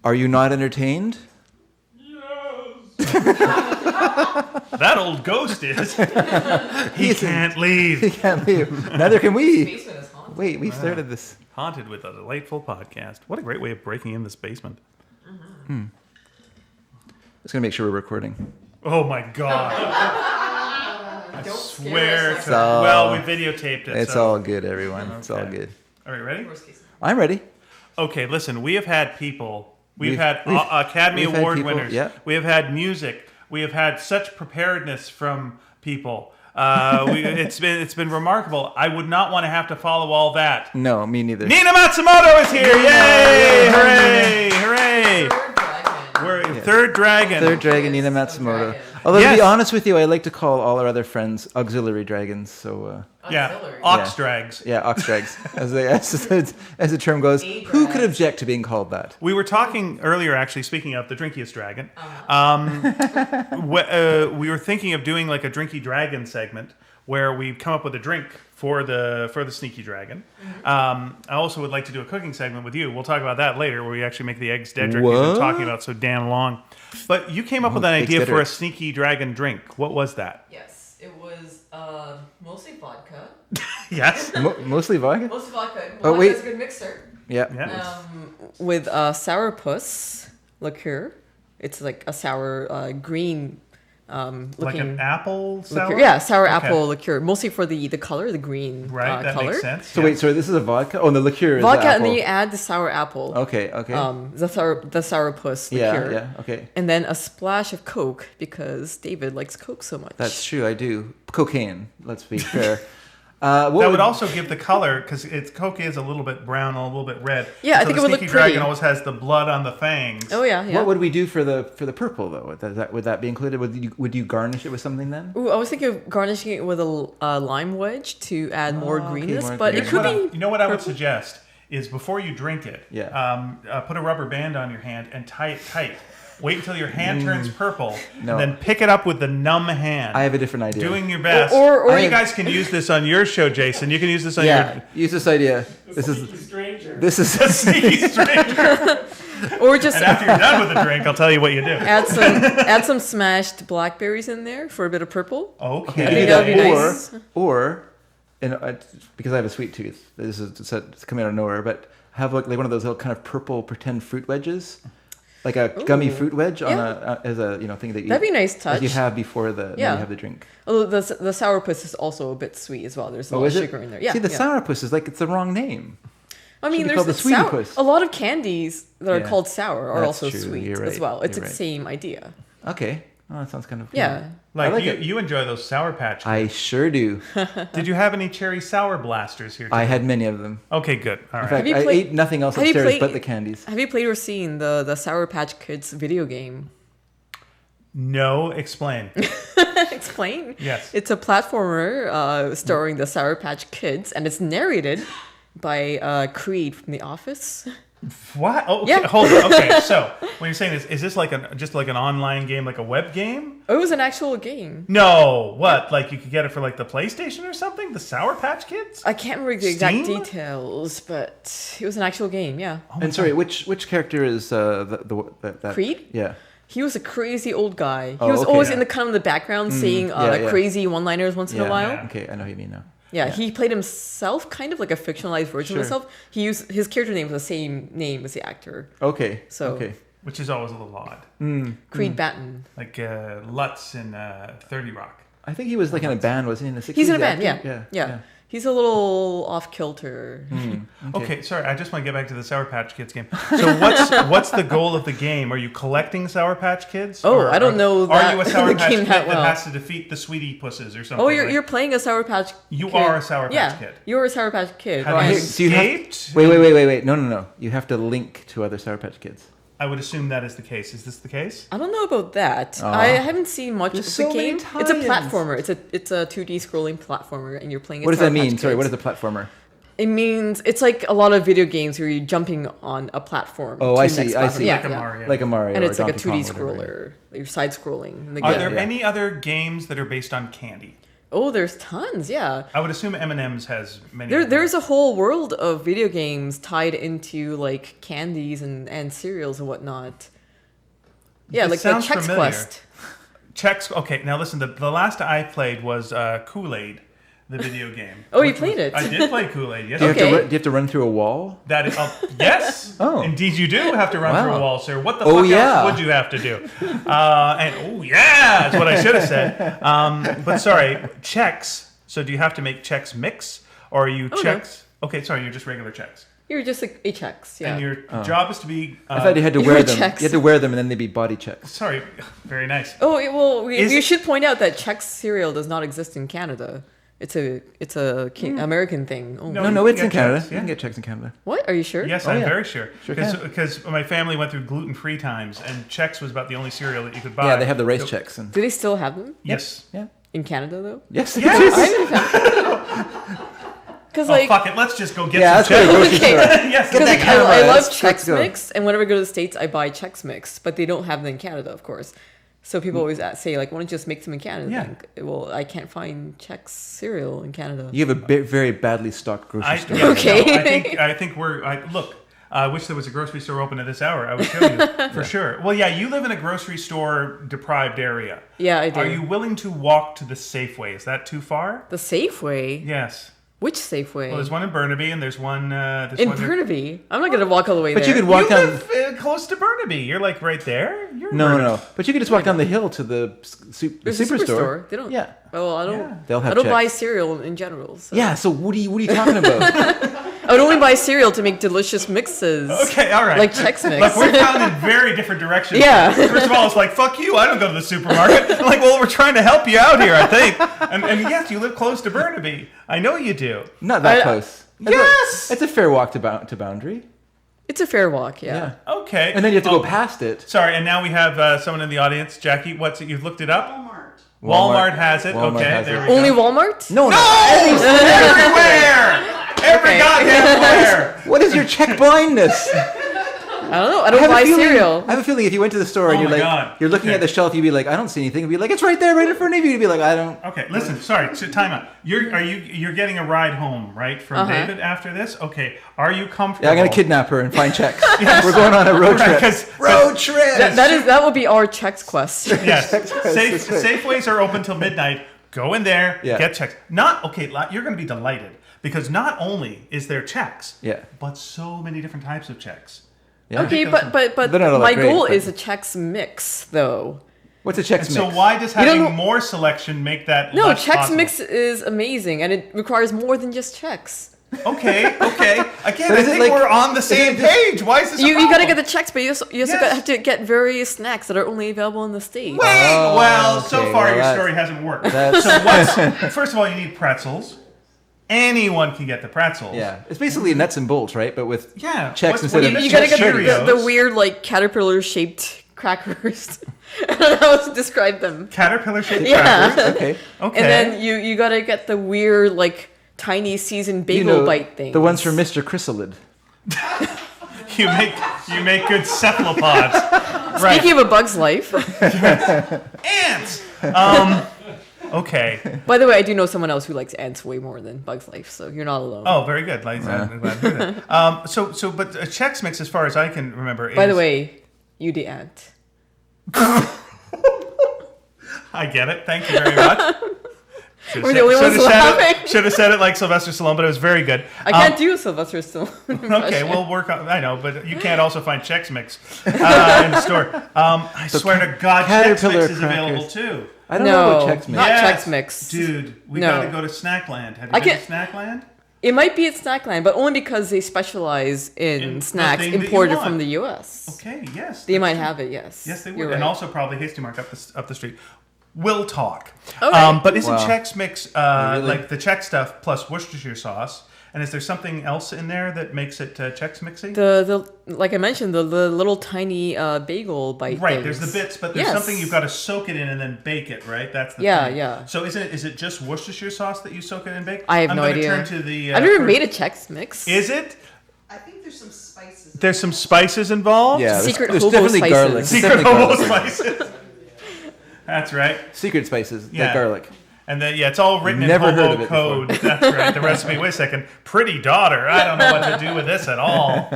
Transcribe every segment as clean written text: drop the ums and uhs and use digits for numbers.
Are you not entertained? That old ghost is. He can't leave. He can't leave. Neither can we. This basement is haunted. Wait, we started this. Haunted with a delightful podcast. What a great way of breaking in this basement. Just gonna make sure we're recording. Oh my god. I swear to... all- Well, we videotaped it. It's so. all good, everyone. It's all Okay. good. Are you ready? Worst case. I'm ready. Okay, listen. We have had people. We've We've- had Academy we've had Award people, winners. yeah. We have had music. We have had such preparedness from people. It's been remarkable. I would not want to have to follow all that. No, me neither. Nina Matsumoto is here! Yay! Hooray! Hooray! Third dragon. We're Third Dragon. Third dragon, Nina Yes, Matsumoto. dragon. Although to Yes. be honest with you, I like to call all our other friends auxiliary dragons. So Yeah, Auxiliary. ox drags. yeah, ox drags, as the term goes. A Who could drags. object to being called that? We were talking earlier, actually, speaking of the Drinkiest Dragon. We were thinking of doing like a Drinky Dragon segment where we come up with a drink for the Sneaky Dragon. I also would like to do a cooking segment with you. We'll talk about that later, where we actually make the eggs Dedrick we've been What? talking about so damn long. But you came up with an Eggs idea for a Dedrick. Sneaky Dragon drink. What was that? Yes, it was mostly vodka. Yes. Mostly vodka. Mostly vodka. Oh, Vodka wait. is a good mixer. Yeah. Yeah. With sourpuss liqueur. It's like a sour green Like looking an apple sour? liqueur. Yeah, sour Okay. apple liqueur. Mostly for the color, the green Right, that color. makes sense. So yeah. wait, sorry, this is a vodka. Oh, and the liqueur is Vodka, the and apple. then you add the sour apple. Okay. The sourpuss liqueur. Yeah. Okay. And then a splash of Coke because David likes Coke so much. That's true. I do cocaine. Let's be fair. That would also give the color, because Coke is a little bit brown, a little bit red. Yeah, I so think the it would look Sneaky pretty. Dragon always has the blood on the fangs. Oh yeah. What would we do for the purple though? Would that be included? Would you garnish it with something then? Ooh, I was thinking of garnishing it with a lime wedge to add more okay, greenness, more but green. it could be. You know what I would suggest is before you drink it, Yeah. put a rubber band on your hand and tie it tight. Wait until your hand turns purple, No. and then pick it up with the numb hand. I have a different idea. Doing your best. Or you guys can use this on your show, Jason. You can use this on Yeah. your Use this idea. This is Sneaky Stranger. Or just And after you're done with the drink, I'll tell you what you do. add some smashed blackberries in there for a bit of purple. Okay. I think that would be or nice. or and because I have a sweet tooth. This is it's coming out of nowhere, but have like one of those little kind of purple pretend fruit wedges. Like a gummy Ooh. fruit wedge on Yeah. as a thing that you That'd be a nice touch. like you have before when Yeah. you have the drink. Although the sourpuss is also a bit sweet as well. There's a lot of is it? sugar in there. Yeah. See, the yeah. sourpuss is like it's the wrong name. I mean, should be there's called the the sweetie sour. puss. A lot of candies that are Yeah. called sour are That's also true. sweet You're right. as well. It's You're the right. same idea. Okay. Oh, that sounds kind of cool. Yeah. Like, I like you, it. you enjoy those Sour Patch Kids. I sure do. Did you have any cherry sour blasters here? I today? had many of them. Okay, good. All In right. fact, you I played- ate nothing else have you upstairs played- but the candies. Have you played or seen the Sour Patch Kids video game? No, explain. Explain. Yes. It's a platformer starring the Sour Patch Kids, and it's narrated by Creed from The Office. What? Oh, okay. Yeah. Hold on. Okay, so what you're saying is this like just like an online game, like a web game? It was an actual game. No. What? Like you could get it for like the PlayStation or something? The Sour Patch Kids? I can't remember the exact Steam? details, but it was an actual game. Yeah. And sorry, which character is that? Creed? Yeah. He was a crazy old guy. He Oh, was okay. always Yeah. in the kind of the background, saying yeah. crazy one-liners once in a while. Yeah. Okay, I know who you mean now. Yeah, he played himself, kind of like a fictionalized version of Sure. himself. His character name was the same name as the actor, Okay. So- okay. Which is always a little odd. Creed Batten. Like Lutz in 30 Rock. I think he was like in a band, wasn't he? In the 60s. He's in a the band, actor? yeah. He's a little off kilter. Okay, sorry, I just want to get back to the Sour Patch Kids game. So what's the goal of the game? Are you collecting Sour Patch Kids? Oh, Or I don't know Are that- you a Sour the Patch game Kid that that well. has to defeat the Sweetie Pusses or something? Oh, like- you're playing a Sour Patch. You Kid. are a Sour Patch yeah, Kid. You're a Sour Patch Kid. Have Ryan. you So you have- escaped? Wait. No. You have to link to other Sour Patch Kids. I would assume that is the case. Is this the case? I don't know about that. Aw. I haven't seen much There's of so the many game. It's a tie-ins. platformer. It's a 2D scrolling platformer, and you're playing. What does Sour that mean? Patch Sorry, what Kids. is a platformer? It means it's like a lot of video games where you're jumping on a platform. Oh, to I the see, next I platform. see. Yeah, Like a yeah. Mario. Like a Mario. And or it's like a Donkey 2D Kong, whatever. scroller. You're side scrolling. Are Yeah, there yeah. any other games that are based on candy? Oh, there's tons. Yeah. I would assume M&M's has many. There's a whole world of video games tied into like candies and cereals and whatnot. Yeah, It like the sounds Chex familiar. Quest. Chex. Okay, now listen. The last I played was Kool-Aid, the video game. Oh, you which played it? I did play Kool-Aid. Yes, Do you, I have to, Okay. do you have to run through a wall? That is, yes. Oh. Indeed, you do have to run Wow. through a wall, sir. What the Oh, fuck yeah. else would you have to do? And oh yeah, that's what I should have said. But sorry, Chex. So do you have to make Chex Mix, or are you Oh, no. Chex? Okay, sorry, you're just regular Chex. You're just like a Chex. Yeah. And your job is to be. I thought you had to you wear were them. checks. You had to wear them, and then they'd be body checks. Sorry, very nice. Oh well, Is you it- should point out that Chex cereal does not exist in Canada. It's a American thing. Oh. No. No, you it's can in get Canada. Chex, You can yeah. get checks in Canada. What? Are you sure? Yes, Oh, I'm yeah. very sure. Sure can. Because my family went through gluten-free times, and Chex was about the only cereal that you could buy. Yeah, they have the race So- checks. And Do they still have them Yes. yeah. in Canada though? Yes. Because Oh, like. fuck it. Let's just go get Yeah, some that's what a Chex. grocery Okay. store. Yes. Get Because that camera. I love Let's Chex go. Mix, and whenever I go to the States, I buy Chex Mix, but they don't have them in Canada, of course. So people always say, like, why don't you just make them in Canada? Yeah. Then? Well, I can't find Chex cereal in Canada. You have a very badly stocked grocery store. Yeah, Okay. no, I think we're. Look, I wish there was a grocery store open at this hour. I would show you for sure. Well, yeah, you live in a grocery store deprived area. Yeah, I do. Are you willing to walk to the Safeway? Is that too far? The Safeway? Yes. Which Safeway? Well, there's one in Burnaby, and there's one. in Burnaby? I'm not going to walk all the way But there. you could You walk down. live close to Burnaby. You're like right there. You're in No, Burnaby. no. But you could just walk down the hill to the There's a superstore. They don't. Yeah. Well, I don't. Yeah. They'll have I don't buy Chex. cereal in general. So. Yeah. So what are you talking about? I would only buy cereal to make delicious mixes. Okay, all right. Like Chex Mix. Like we're found in very different directions. Yeah. First of all, it's like fuck you. I don't go to the supermarket. I'm like, well, we're trying to help you out here, I think. And yes, you live close to Burnaby. I know you do. Not that I- close. Yes! It's a fair walk to Boundary. It's a fair walk, yeah. Yeah. Okay. And then you have to Oh, go past it. Sorry, and now we have someone in the audience. Jackie, what's it? You've looked it up? Walmart. Walmart has it. Walmart okay, has there it. we Only go. Walmart? No, no. Everywhere! Every Okay. goddamn where! What is your check blindness? I don't know. I I don't have a buy feeling- cereal. I have a feeling if you went to the store and Oh you're my like, God. you're looking Okay. at the shelf, you'd be like, I don't see anything. You'd be like, it's right there, right in front of you. You'd be like, I don't. Okay, listen. Sorry, so time out. You're getting a ride home, right, from Uh-huh. David after this? Okay. Are you comfortable? Yeah, I'm gonna kidnap her and find checks. We're going on a road Right, trip. 'cause- Road trip. That would be our Chex Quest. Yes. That's right. Safeways are open till midnight. Go in there, Yeah. get checks. You're going to be delighted because not only is there checks, Yeah. but so many different types of checks. Yeah. Okay, but They're not all my that great, goal but- is a Chex Mix, though. What's a Chex So mix? why does You don't having know- more selection make that No, less Chex possible? Mix is amazing, and it requires more than just Chex. Okay. Again, But I is it think like- we're on the same is it- page. Why is this a You gotta problem? get the Chex, but you also Yes. have to get various snacks that are only available in the States. Wait, Oh, well, so okay, far well, your that- story hasn't worked. that's- So first of all, you need pretzels. Anyone can get the pretzels. Yeah, it's basically nuts and bolts, right? But with Yeah. checks What's- instead what of do You gotta get Cheerios. the weird, like, caterpillar-shaped crackers. I don't know how to describe them. Caterpillar-shaped Yeah. crackers. Okay. Okay. And then you gotta get the weird, like, tiny seasoned bagel You know, bite things. the ones from Mr. Chrysalid. You make good cephalopods. Right. Speaking of A Bug's Life, Ants. Okay. by the way, I do know someone else who likes ants way more than Bug's Life, so you're not alone. Oh, very good. I'm glad to hear that. But a Chex Mix, as far as I can remember, is, By the way, you the ant. I get it. Thank you very much. We're the only ones laughing. Should have said it like Sylvester Stallone, but it was very good. I can't do Sylvester Stallone. Okay, we'll work on. I know, but you can't also find Chex Mix in the store. I swear to God, Chex Caterpillar Mix is available crackers. too. I don't know No, about Chex Mix. not Yes. Chex Mix. Dude, we No. gotta go to Snackland. Have you I been can't- to Snackland? It might be at Snackland, but only because they specialize in In the snacks thing that you imported want. from the U.S. Okay, yes. They might have it, yes. Yes, they would, You're and right. also probably Hasty Mark up the street. We'll talk. Okay. But isn't Wow. Chex Mix Really? like the Chex stuff plus Worcestershire sauce? And is there something else in there that makes it Chex Mixy? The like I mentioned, the little tiny bagel bite. Right, things. there's the bits, but there's Yes. something you've got to soak it in and then bake it, right? That's the Yeah, thing. yeah. So is it just Worcestershire sauce that you soak it and bake? I have I'm no gonna idea. Turn to the. I've never first- made a Chex Mix. Is it? I think there's some spices. There's some spices involved. Yeah, Secret there's hobo definitely spices. garlic. Secret Definitely hobo garlic. spices. That's right. Secret spices, Yeah. like garlic. And then, yeah, it's all written Never in heard hobo of it code. That's right. The recipe. Wait a second. Pretty daughter. I don't know what to do with this at all.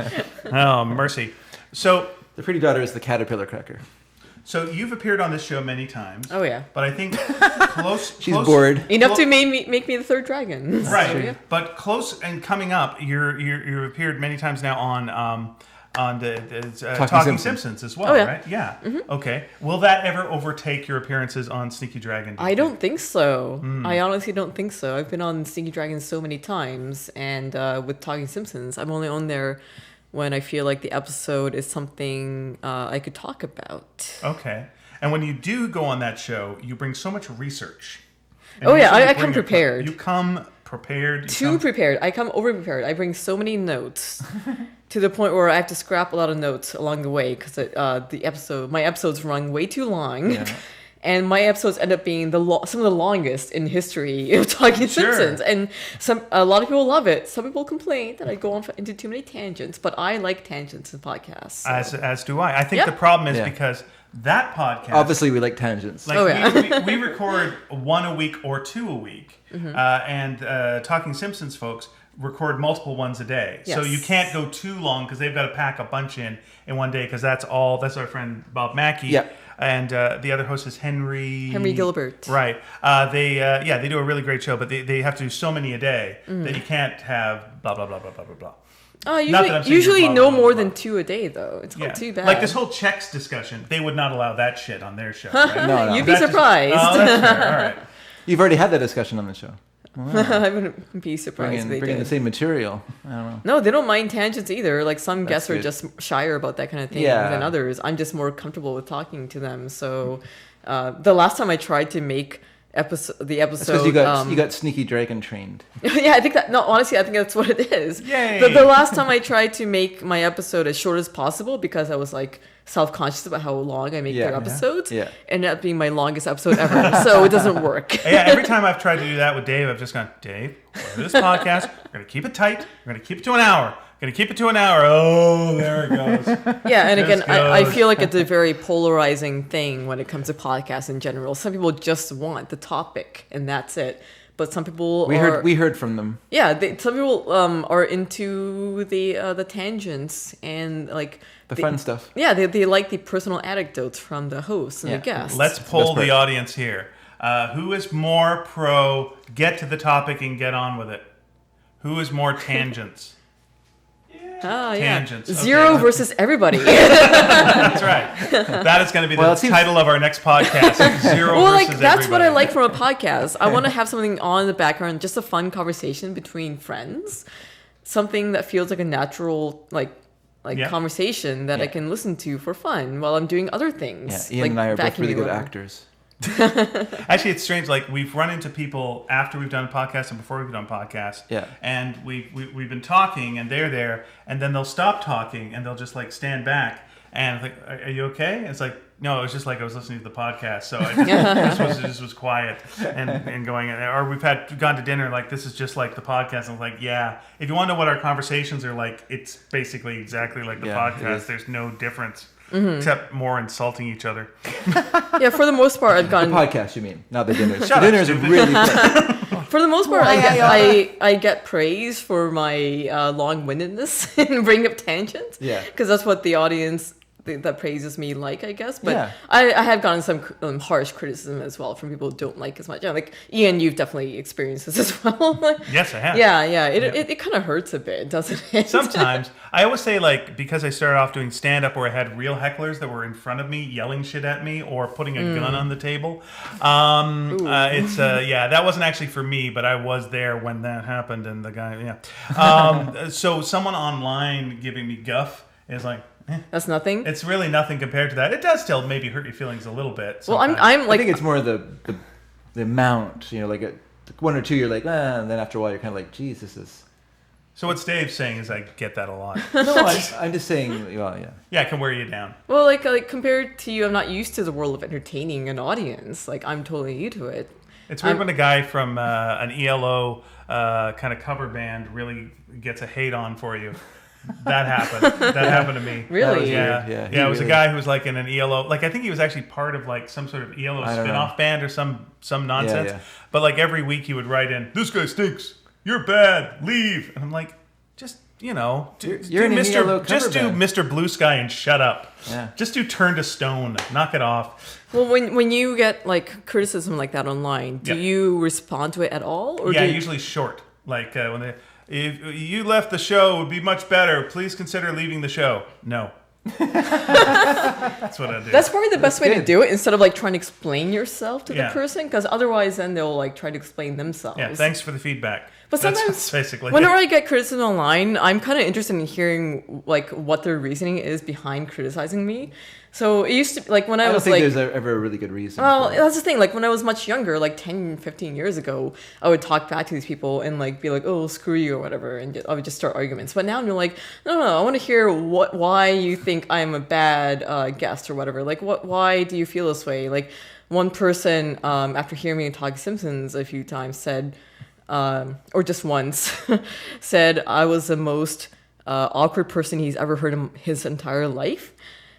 Oh, mercy. So The pretty daughter is the caterpillar cracker. you've appeared on this show many times. Oh yeah. But I think She's bored. Enough to make me the third dragon. Right. So, yeah. But close and coming up, you've appeared many times now on the Talking Simpsons as well, Oh, yeah. right? Yeah. Okay. Will that ever overtake your appearances on Sneaky Dragon? do you I think? don't think so. I honestly don't think so. I've been on Sneaky Dragon so many times, and with Talking Simpsons, I'm only on there when I feel like the episode is something I could talk about. Okay. And when you do go on that show, you bring so much research. And Oh, yeah, usually I you come bring prepared. You come prepared. Too prepared. I come over prepared. I bring so many notes to the point where I have to scrap a lot of notes along the way because my episodes run way too long. Yeah. And my episodes end up being some of the longest in history of Talking Sure. Simpsons, and a lot of people love it. Some people complain that I go on into too many tangents, but I like tangents in podcasts. so. As do I. I think Yep. the problem is Yeah. because that podcast. Obviously, we like tangents. Like Oh, yeah. we record one a week or two a week, Mm-hmm. and Talking Simpsons folks record multiple ones a day. So Yes. you can't go too long because they've got to pack a bunch in one day because that's all. That's our friend Bob Mackey. Yeah. And the other host is Henry Gilbert. Right. They do a really great show, but they have to do so many a day that you can't have blah blah blah blah blah blah blah. Not that I'm saying Usually you're no blah, more blah, than blah. 2 a day, though. It's not too bad. Like this whole checks discussion, they would not allow that shit on their show. Right? No. You'd be That's just- surprised. Oh, that's fair. All right. You've already had that discussion on the show. I wouldn't be surprised if they Bringing did. the same material. I don't know. No, they don't mind tangents either. Like some guests are good. just shyer about that kind of thing Yeah. than others. I'm just more comfortable with talking to them. So the last time I tried to make the That's episode, because you got Sneaky Dragon trained. yeah, I think that. No, honestly, I think that's what it is. Yay. The last time I tried to make my episode as short as possible because I was like self-conscious about how long I make Yeah. their episodes. Yeah. Ended up being my longest episode ever. So it doesn't work. Yeah, every time I've tried to do that with Dave, I've just gone, Dave, for this podcast, we're going to keep it tight. We're going to keep it to an hour. Going to keep it to an hour. Oh, there it goes. Yeah, and again, Just I goes. feel like it's a very polarizing thing when it comes to podcasts in general. Some people just want the topic and that's it. But some people We heard from them. yeah, some people are into the tangents and like The fun stuff. Yeah, they like the personal anecdotes from the hosts and Yeah. the guests. Let's poll part. the audience here. Who is more pro get to the topic and get on with it? Who is more tangents? yeah. Tangents, okay. 0 versus everybody. That's right. That is going to be Well, the it seems- title of our next podcast. Zero Well, versus like that's what I everybody. like from a podcast. I want to have something on in the background, just a fun conversation between friends, something that feels like a natural Yeah. conversation that I Yeah. can listen to for fun while I'm doing other things. Yeah, Ian like and I are both really vacuuming good around. actors. Actually, it's strange. Like we've run into people after we've done a podcast and before we've done podcasts. Yeah. And we've been talking, and they're there, and then they'll stop talking, and they'll just like stand back, and I'm like, "Are you okay?" And it's like, no, it was just like I was listening to the podcast, so I just was quiet and going. Or we've gone to dinner, like this is just like the podcast. And I'm like, yeah. If you want to know what our conversations are like, it's basically exactly like the Yeah, it podcast. is. There's no difference. Mm-hmm. Except more insulting each other. Yeah, for the most part, I've The gotten. podcast, you mean? Not the dinners. Shut The up, dinners are stupid. really fun. For the most part, I get praise for my long-windedness and bring up tangents. Yeah. Because that's what the audience that praises me like, I guess. But Yeah. I have gotten some harsh criticism as well from people who don't like as much. Like Ian, you've definitely experienced this as well. Yes, I have. Yeah. It kind of hurts a bit, doesn't it? Sometimes. I always say, like, because I started off doing stand-up where I had real hecklers that were in front of me yelling shit at me or putting a gun on the table. That wasn't actually for me, but I was there when that happened, and the guy, so someone online giving me guff is like, That's nothing. it's really nothing compared to that. It does still maybe hurt your feelings a little bit. Well, sometimes. I'm I like think it's more the amount, like one or two, you're like, and then after a while, you're kind of like, geez, this is. So what Dave's saying is I get that a lot. No, I'm just saying, well, yeah. Yeah, it can wear you down. well, like compared to you, I'm not used to the world of entertaining an audience. Like I'm totally new to it. It's weird when a guy from an ELO kind of cover band really gets a hate on for you. That happened. That happened to me. Really? Yeah. Weird. Yeah. It was really- a guy who was like in an ELO. Like I think he was actually part of like some sort of ELO I don't spin-off band or some nonsense. yeah. But like every week he would write in, "This guy stinks. You're bad. Leave." And I'm like, just you're in an ELO cover do band. Mr. Blue Sky and shut up. Yeah. Just do Turn to Stone. Knock it off. Well, when you get like criticism like that online, do Yeah. you respond to it at all? Or Yeah, do you... usually short. Like when they, if you left the show, it would be much better. Please consider leaving the show. No. That's what I do. That's probably the best way to good. do it instead of like trying to explain yourself to Yeah. the person, because otherwise then they'll like try to explain themselves. Yeah, thanks for the feedback. But That's sometimes, basically whenever it. I get criticism online, I'm kind of interested in hearing like what their reasoning is behind criticizing me. So it used to be like when I, I don't was think like, there's ever a really good reason. well, for it. that's the thing. Like when I was much younger, like 10, 15 years ago, I would talk back to these people and like be like, "Oh, screw you" or whatever, and I would just start arguments. But now you're like, no, I want to hear why you think I'm a bad guest or whatever. Like, why do you feel this way? Like, one person after hearing me talk Simpsons a few times said, or just once, said I was the most awkward person he's ever heard in his entire life.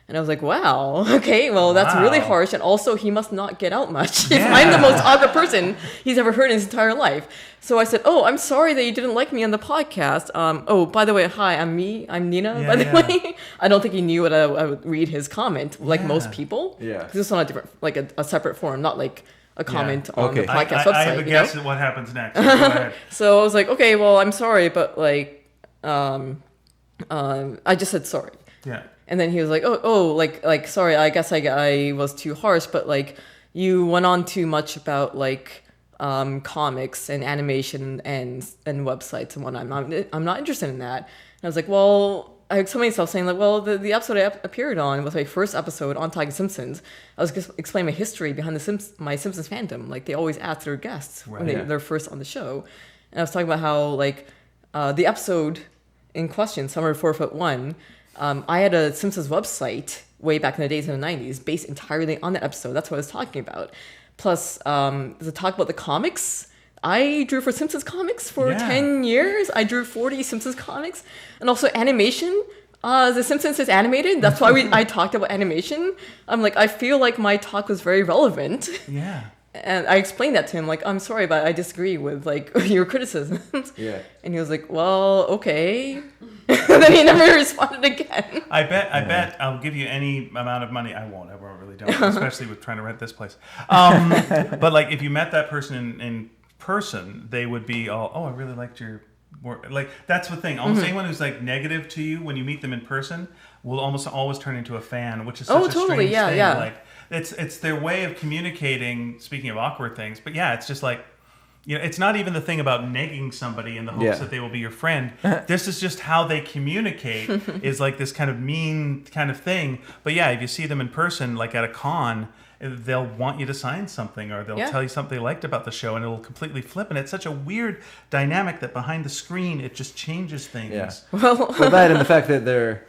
And I was like, wow, okay, well, that's really Wow. harsh. And also, he must not get out much if I'm the most awkward person he's ever heard in his entire life. So I said, oh, I'm sorry that you didn't like me on the podcast. Oh, by the way, hi, I'm Nina, by the way. I don't think he knew what I would read his comment, like most people. Yeah. Because it's on a different, like a separate forum, not like a comment on Okay. the podcast I website. have a you know? guess at what happens next. Go ahead. So I was like, okay, well, I'm sorry, but like, I just said sorry. Yeah. And then he was like, oh, like, sorry, I guess I was too harsh, but like, you went on too much about like, comics and animation and websites and whatnot. I'm not interested in that. And I was like, well, I had so many stuff saying like, well, the episode I appeared on was my first episode on Talking Simpsons. I was just explaining my history behind my Simpsons fandom. Like they always ask their guests when Right. they're first on the show. And I was talking about how like, the episode in question, Summer 4'1", I had a Simpsons website way back in the days in the 90s based entirely on that episode. That's what I was talking about. Plus, the talk about the comics. I drew for Simpsons comics for 10 years. I drew 40 Simpsons comics. And also animation. The Simpsons is animated. That's why I talked about animation. I'm like, I feel like my talk was very relevant. Yeah. And I explained that to him, like, I'm sorry, but I disagree with, like, your criticisms. Yeah. And he was like, well, okay. And then he never responded again. I bet I'll give you any amount of money. I won't really don't, especially with trying to rent this place. But like if you met that person in person, they would be all, oh, I really liked your work. Like that's the thing. Almost anyone who's like negative to you when you meet them in person will almost always turn into a fan, which is such a strange thing. Yeah. Like it's their way of communicating. Speaking of awkward things, but yeah, it's just like. You know, it's not even the thing about negging somebody in the hopes that they will be your friend. This is just how they communicate is like this kind of mean kind of thing. But yeah, if you see them in person, like at a con, they'll want you to sign something or they'll tell you something they liked about the show and it'll completely flip. And it's such a weird dynamic that behind the screen, it just changes things. Yeah. Well, that and the fact that they're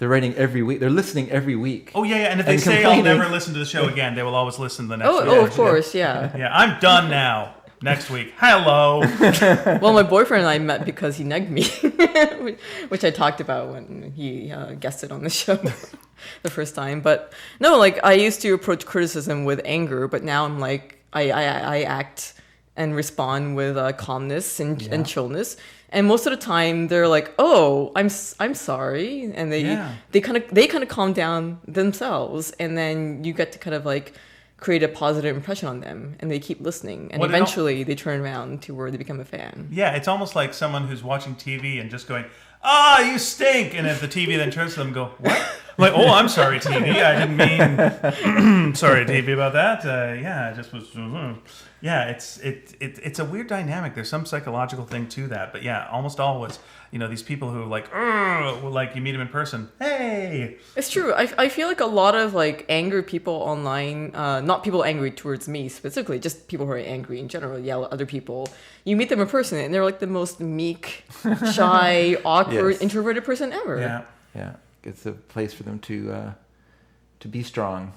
writing every week. They're listening every week. Oh, yeah. And if they say, I'll never listen to the show again, they will always listen to the next week. Oh, of course, yeah. Yeah, I'm done now. Next week. Hello. Well, my boyfriend and I met because he negged me, which I talked about when he guested on the show the first time. But no, like I used to approach criticism with anger, but now I'm like I act and respond with calmness and chillness. And most of the time, they're like, "Oh, I'm sorry," and they kind of calm down themselves, and then you get to kind of like. Create a positive impression on them and they keep listening and eventually they turn around to where they become a fan. Yeah, it's almost like someone who's watching TV and just going, you stink. And if the TV then turns to them and go, what? I'm like, I'm sorry, TV. I didn't mean, sorry, TV about that. I just was, yeah, it's a weird dynamic. There's some psychological thing to that. But yeah, almost always, these people who like you meet them in person. Hey, it's true. I feel like a lot of like angry people online, not people angry towards me specifically, just people who are angry in general, yell at other people. You meet them in person and they're like the most meek, shy, awkward, introverted person ever. Yeah. It's a place for them to be strong.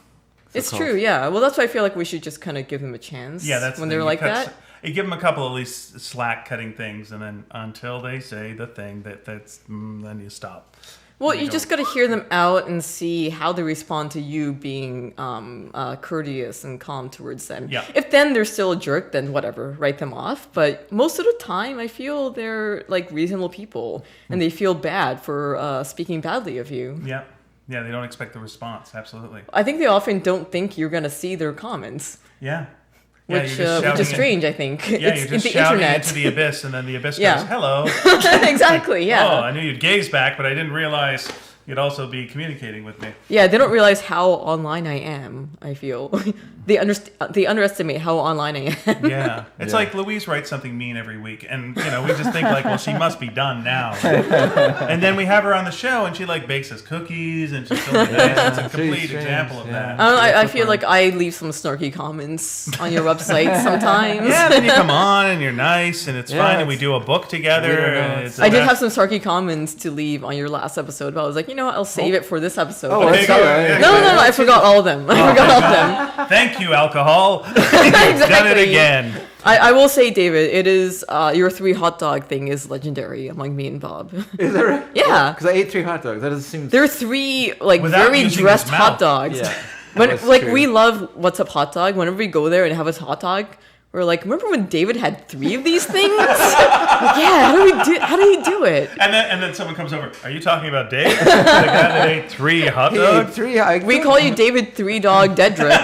It's true, yeah. Well, that's why I feel like we should just kind of give them a chance. Yeah, that's when the they're thing. like that. You give them a couple at least slack cutting things, and then until they say the thing then you stop. Well, you just got to hear them out and see how they respond to you being courteous and calm towards them. Yeah. If then they're still a jerk, then whatever, write them off. But most of the time, I feel they're like reasonable people, and they feel bad for speaking badly of you. Yeah. Yeah, they don't expect the response. Absolutely. I think they often don't think you're going to see their comments. Yeah. Which you're just is strange, I think. Yeah, it's you're just the shouting internet. into the abyss, and then the abyss Yeah. goes, hello. Exactly, yeah. Oh, I knew you'd gaze back, but I didn't realize you'd also be communicating with me. Yeah, they don't realize how online I am, I feel. They underestimate how online I am. Yeah. It's like Louise writes something mean every week, and, we just think, like, well, she must be done now. And then we have her on the show, and she, like, bakes us cookies, and she's so nice. It's a complete example of that. I feel like I leave some snarky comments on your website sometimes. Yeah, then you come on, and you're nice, and it's fine, and we do a book together. And it's I did have some snarky comments to leave on your last episode, but I was like, I'll save it for this episode. Oh, But that's all right. No, I forgot all of them. I forgot all of them. Thank you, alcohol. You've done it again. I will say, David, it is your 3 hot dog thing is legendary among me and Bob. Is that right? Yeah. Because I ate 3 hot dogs. That doesn't seem. There are 3 like Without very using dressed his mouth. hot dogs. Yeah. When That's like true. we love What's Up Hot Dog. Whenever we go there and have a hot dog, we're like, remember when David had 3 of these things? Yeah, how do you do it? And then someone comes over. Are you talking about Dave? The guy that ate 3 hot Hey, dogs? 3. We call you David 3 Dog Dedrick.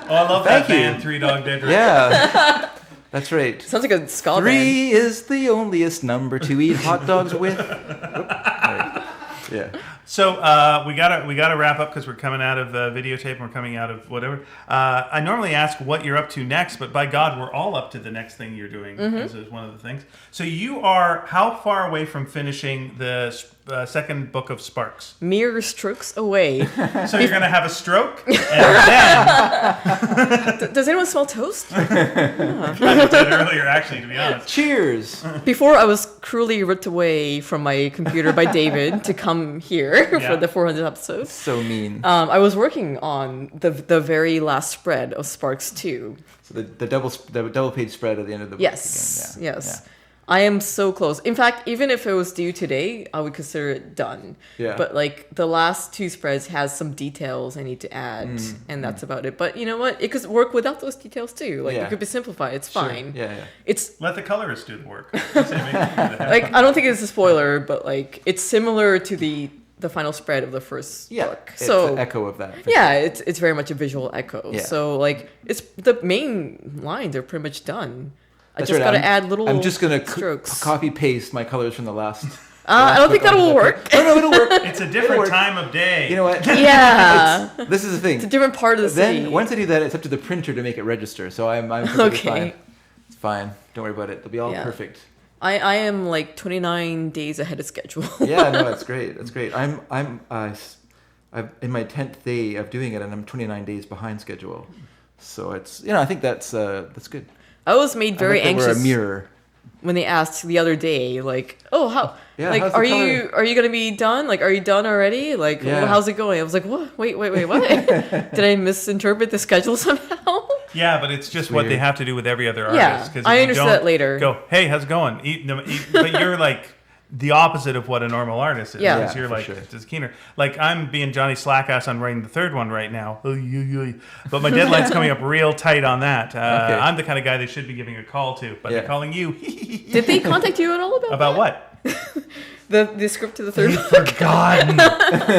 Oh, I love that Thank you. band, 3 Dog Dead. Yeah. That's right. Sounds like a ska band. 3 is the onlyest number to eat hot dogs with. Whoop. Right. Yeah. So we gotta wrap up because we're coming out of videotape and we're coming out of whatever. I normally ask what you're up to next, but by God, we're all up to the next thing you're doing. This is one of the things. So you are how far away from finishing the second book of Sparks? Mere strokes away. So you're gonna have a stroke, and then Does anyone smell toast? I did earlier, actually, to be honest. Cheers. Before I was cruelly ripped away from my computer by David to come here Yeah. for the 400th episode. So mean. I was working on the very last spread of Sparks 2. So the double page spread at the end of the book. Yes, again. yes. I am so close. In fact, even if it was due today, I would consider it done. Yeah. But like the last 2 spreads has some details I need to add, and that's about it. But you know what? It could work without those details too. Like Yeah. it could be simplified. It's Sure. fine. Yeah. Let the colorist do the work. Just say, make them do the Like I don't think it's a spoiler, but like it's similar to the final spread of the first Yeah. book. It's So an echo of that. for yeah, sure. it's very much a visual echo. Yeah. So like it's the main lines are pretty much done. I That's just right. gotta add little. I'm just gonna strokes. copy paste my colors from the last. I don't think book that will onto work. page. No, it'll work. It's a different work. time of day. You know what? Yeah, This is the thing. it's a different part of the Then city. once I do that, it's up to the printer to make it register. So I'm perfectly Okay. fine. It's fine. Don't worry about it. It'll be all Yeah. perfect. I am like 29 days ahead of schedule. Yeah, no, that's great. That's great. I'm in my 10th day of doing it, and I'm 29 days behind schedule. So it's I think that's good. I was made very I like that we're anxious a mirror. when they asked the other day, like, "Oh, how? Yeah, like, how's the are you gonna be done? Like, are you done already? Like, Yeah. well, how's it going?" I was like, "What? Wait, what? Did I misinterpret the schedule somehow?" Yeah, but it's just It's what they weird. have to do with every other Yeah, artist. 'Cause if I you understood don't that later. Go, hey, how's it going? But you're like the opposite of what a normal artist is. Yeah. because Yeah, you're for like sure. just keener. Like I'm being Johnny Slackass on writing the 3rd one right now. But my deadline's coming up real tight on that. Okay. I'm the kind of guy they should be giving a call to, but Yeah. they're calling you. Did they contact you at all about About what? the script to the 3rd book? Forgotten.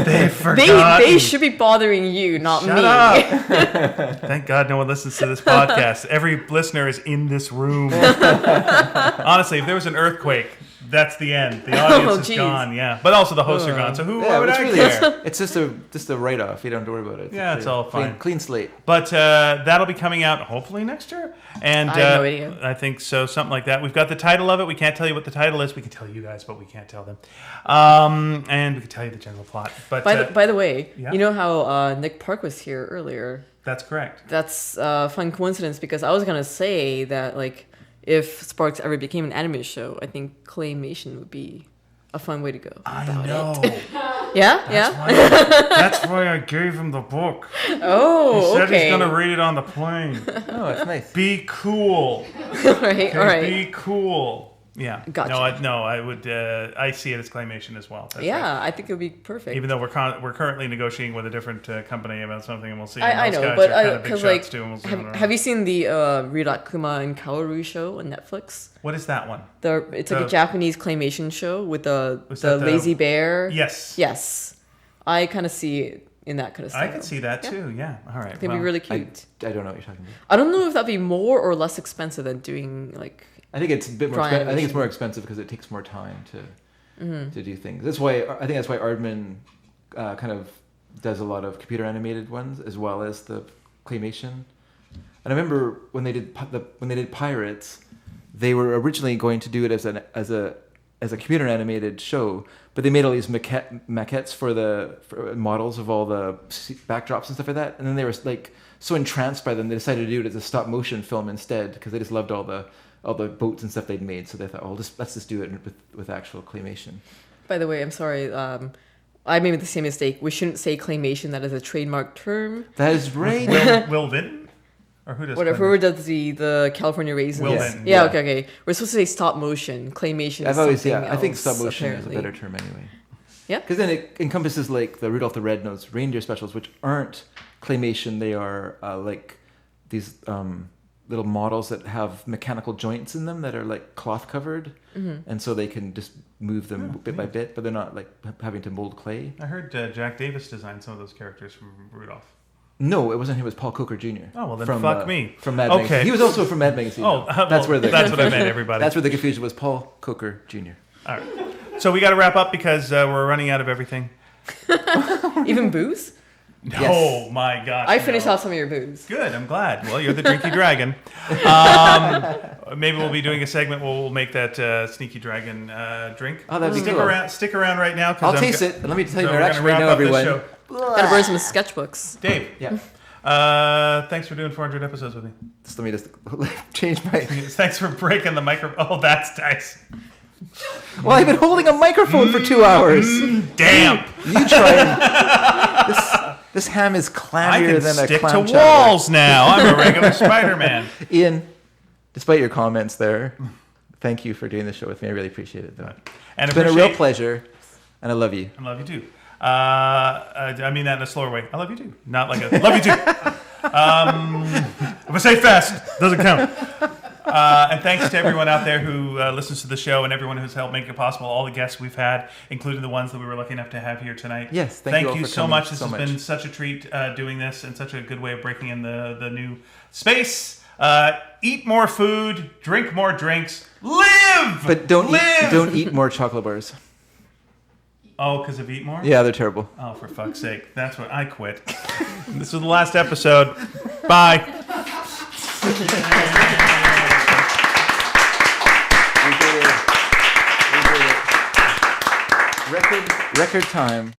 They've forgotten. They should be bothering you, not Shut me. up. Thank God no one listens to this podcast. Every listener is in this room. Honestly, if there was an earthquake, that's the end. The audience Oh, is geez. gone. Yeah, but also the hosts are gone. So why Yeah, would it's I really care? it's just a write off. You don't have to worry about it. Yeah, it's all fine. Clean slate. But that'll be coming out hopefully next year. And I have no idea. I think so, something like that. We've got the title of it. We can't tell you what the title is. We can tell you guys, but we can't tell them. And we can tell you the general plot. But By the way, yeah. you know how Nick Park was here earlier? that's correct. That's a fun coincidence because I was gonna say that like if Sparks ever became an anime show, I think claymation would be a fun way to go. I about know. it. Yeah, yeah. That's why I gave him the book. Oh, He said okay. he's gonna read it on the plane. Oh, that's nice. Be cool. all right, all right. Be cool. Yeah. Gotcha. I would. I see it as claymation as well. That's Yeah, right. I think it would be perfect. Even though we're currently negotiating with a different company about something, and we'll see. I And those know, guys but are kind of big because shots like, too, and we'll see have you seen the Rirakuma and Kaoru show on Netflix? What is that one? It's like a Japanese claymation show with the Was that the- lazy bear. Yes. Yes, I kind of see it in that kind of style. I can see that too. Yeah. All right. It'd be really cute. I don't know what you're talking about. I don't know if that'd be more or less expensive than doing like. I think it's a bit more. Dry I think it's animation. more expensive because it takes more time to do things. That's why I think that's why Aardman kind of does a lot of computer animated ones as well as the claymation. And I remember when they did Pirates, they were originally going to do it as a computer animated show, but they made all these maquettes for models of all the backdrops and stuff like that, and then they were like so entranced by them they decided to do it as a stop motion film instead because they just loved all the boats and stuff they'd made. So they thought, let's just do it with actual claymation. By the way, I'm sorry. I made the same mistake. We shouldn't say claymation. That is a trademark term. That is right. Will Vinton? Or who does? Whatever. Whoever does the California raisins. Will Yes. Vinton. Yeah, Yeah. okay. We're supposed to say stop motion. Claymation is I've always something I think else, stop motion apparently. is a better term anyway. Yeah. Because then it encompasses like the Rudolph the Red-Nosed Reindeer specials, which aren't claymation. They are like these little models that have mechanical joints in them that are like cloth covered, and so they can just move them bit by bit, but they're not like having to mold clay. I heard Jack Davis designed some of those characters from Rudolph. No, it wasn't him. It was Paul Coker Jr. Oh, well, then fuck me. From Mad Okay. Magazine. He was also from Mad Magazine. Oh, though. That's where that's what I meant, everybody. That's where the confusion was. Paul Coker Jr. All right. So we got to wrap up because we're running out of everything. Even booze? Yes. Oh my gosh! I finished no. off some of your booze. Good. I'm glad. Well, you're the Drinky Dragon. Maybe we'll be doing a segment where we'll make that Sneaky Dragon drink. Oh, that'd be stick cool. around. Stick around right now. I'll taste it. And let me tell you So my we're reaction gonna right now, wrap up this everyone. show. Gotta burn some sketchbooks. Dave, Yeah. thanks for doing 400 episodes with me. Just let me just change my. Thanks for breaking the micro. Oh, that's nice. Well, I've been holding a microphone for 2 hours. Damn. You try and... This ham is I clammier can than a stick to clam chowder. walls now. I'm a regular Spider-Man. Ian, despite your comments there, thank you for doing the show with me. I really appreciate it, though. And It's been a real appreciate- pleasure, and I love you. I love you too. I mean that in a slower way. I love you too. Not like a love you too. If I say fast, doesn't count. And thanks to everyone out there who listens to the show and everyone who's helped make it possible. All the guests we've had, including the ones that we were lucky enough to have here tonight. Yes, thank you all you for so coming much. This so has much. been such a treat doing this and such a good way of breaking in the new space. Eat more food, drink more drinks, live. But don't live. eat more chocolate bars. Oh, because of eat more? Yeah, they're terrible. Oh, for fuck's sake. That's what I quit. This is the last episode. Bye. We did it. Record time.